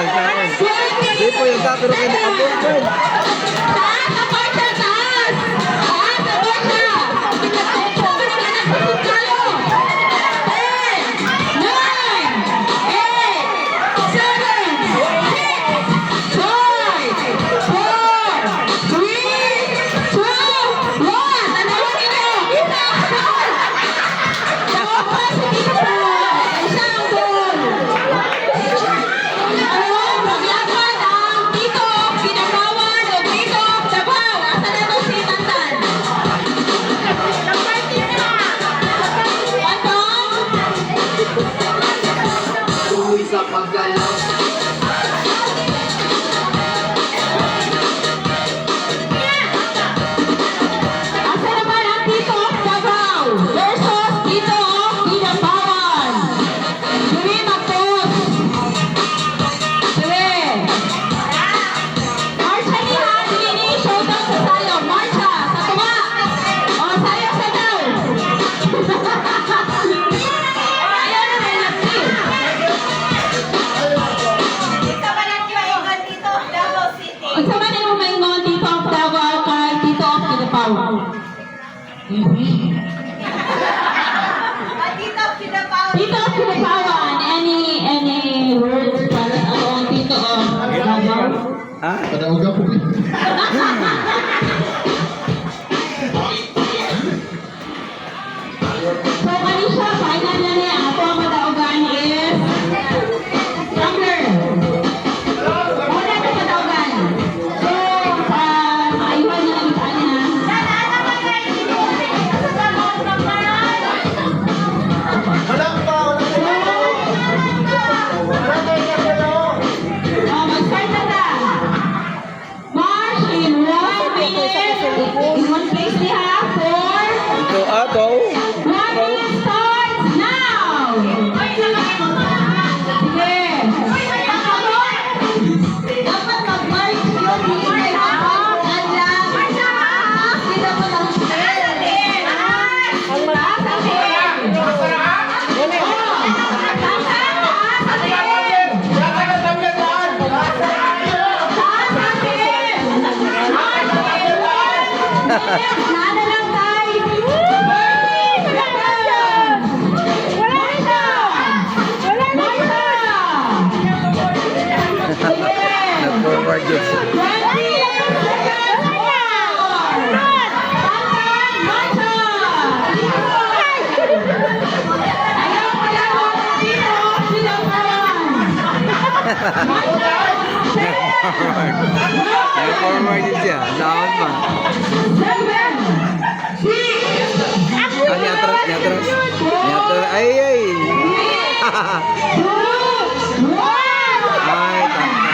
Hindi po yung pero kayo nakapulpan. Taas, apart na taas! Taas, apart na! Sabi na lang sa sukalo! 10, 9, 8, 7, 6, 5, 4, 3, 2, 1! Tanawin niyo! Kita! Tapos, hindi ka pa! Isang goal! Ayun, maglakad ang Tito Kinabawan o Tito Davao. Asa na to si Tantan? Atong? Uwi sa paggalaw. Asa naman ang Tito Davao versus Tito Kinabawan? Diri mag-post. Sige. Marsha niya, dili ni showdown sa sayo. Marsha, sa tuwa. O, sayo sa daw. Ayaw na may nagsi. Unsa man ang maingon Tito of Davao kay Tito of Kinabawan? Tito of Kinabawan, any words para sa ang Tito of Davao? Ha? Padauga po. So, Kanisha, final na niya. Ako ang madaugan is Tumbler. Una ka madaugan. So, ayuhan na lang itaan niya. Mag-start na ta. March in 1 minute. In one place we have 4. Ito ato. 1 minute starts now! Sige. Dapat mag-march yung DJ ha? Adlang. Hindi dapat ang ang taas ang head. Nada lang tayo. Nag-forward yun. 20 seconds Nag-forward yun siya. Naon pa. Ah, nyatras. Nyatras. Ay. Ay, tangkang.